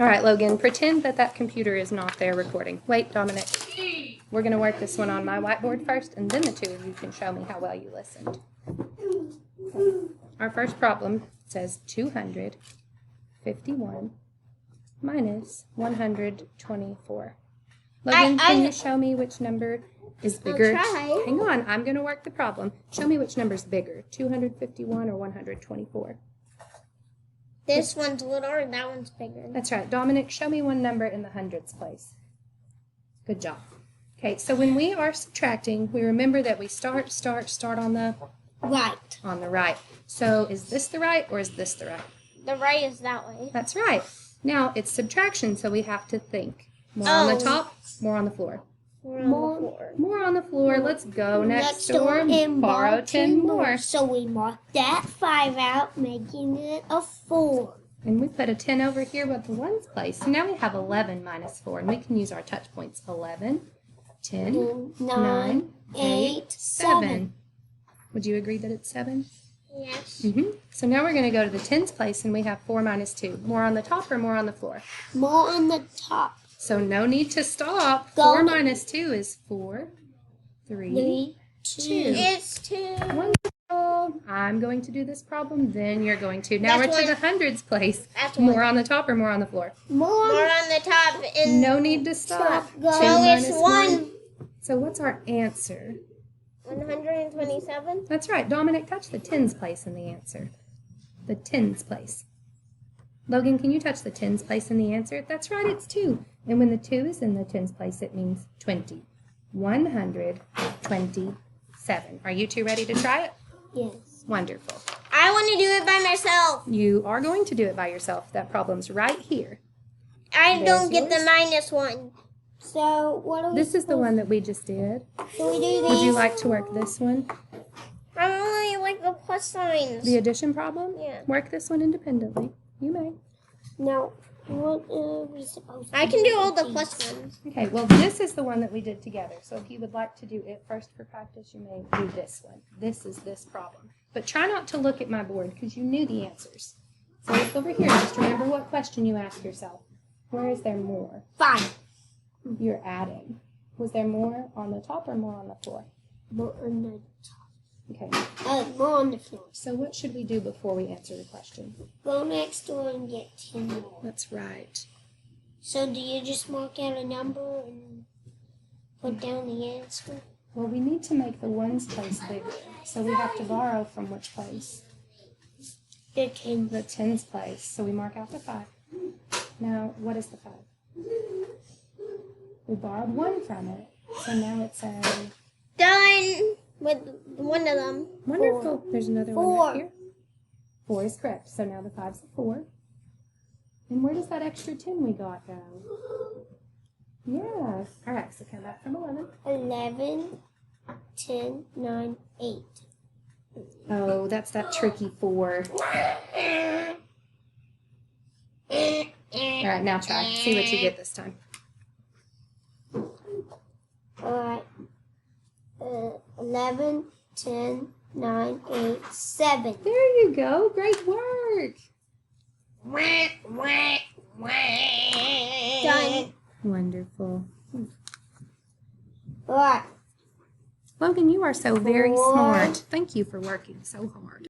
All right, Logan, pretend that that computer is not there recording. Wait, Dominic. We're going to work this one on my whiteboard first, and then the two of you can show me how well you listened. Our first problem says 251 minus 124. Logan, can you show me which number is bigger? I'll try. Hang on, I'm going to work the problem. Show me which number is bigger, 251 or 124. This one's littler and that one's bigger. That's right. Dominic, show me one number in the hundreds place. Good job. Okay, so when we are subtracting, we remember that we start on the Right. on the right. So is this the right or is this the right? The right is that way. That's right. Now it's subtraction, so we have to think. More on the top, more on the floor. More on the floor. More on the floor. Let's go next door and borrow 10 more. So we mark that 5 out, making it a 4. And we put a 10 over here with the ones place. So now we have 11 minus 4, and we can use our touch points. 11, 10, 9, 8, 7. Would you agree that it's 7? Yes. So now we're going to go to the tens place, and we have 4 minus 2. More on the top or more on the floor? More on the top. So no need to stop. 4 minus 2 is 4, 3, 2. It's 2. Wonderful. I'm going to do this problem, then you're going to. Now That's we're to one. the hundreds place. That's More one. on the top or more on the floor? More on the top. And No need to stop. 2 So minus it's 1. So what's our answer? 127. That's right. Dominic, touch the tens place in the answer. The tens place. Logan, can you touch the tens place in the answer? That's right, it's 2. And when the 2 is in the tens place, it means 20. 127. Are you two ready to try it? Yes. Wonderful. I want to do it by myself. You are going to do it by yourself. That problem's right here. I don't get yours. the -1. So what are we This is the one that we just did. Can we do this? Would you like to work this one? I only like the plus signs. The addition problem? Yeah. Work this one independently. You may. No. What are we supposed to I can do all the plus ones. Okay, well, this is the one that we did together. So if you would like to do it first for practice, you may do this one. This is this problem. But try not to look at my board because you knew the answers. So look over here. Just remember what question you asked yourself. Where is there more? 5. You're adding. Was there more on the top or more on the floor? More on the top. Okay. More on the floor. So what should we do before we answer the question? Go next door and get 10 more. That's right. So do you just mark out a number and put down the answer? Well, we need to make the ones place bigger. So we have to borrow from which place? The 10. The tens place. So we mark out the 5. Now, what is the 5? We borrowed 1 from it. So now it's a... Done with one of them. Wonderful. 4. There's another 4. one right here. 4 is correct. So now the 5's a 4. And where does that extra 10 we got go? Yeah. All right, so come back from 11. 11, 10, 9, 8. Oh, that's that tricky 4. All right, now try. See what you get this time. Alright. 11, 10, 9, 8, 7. There you go. Great work. Done. Wonderful. Alright. Logan, you are so very 4. smart. Thank you for working so hard.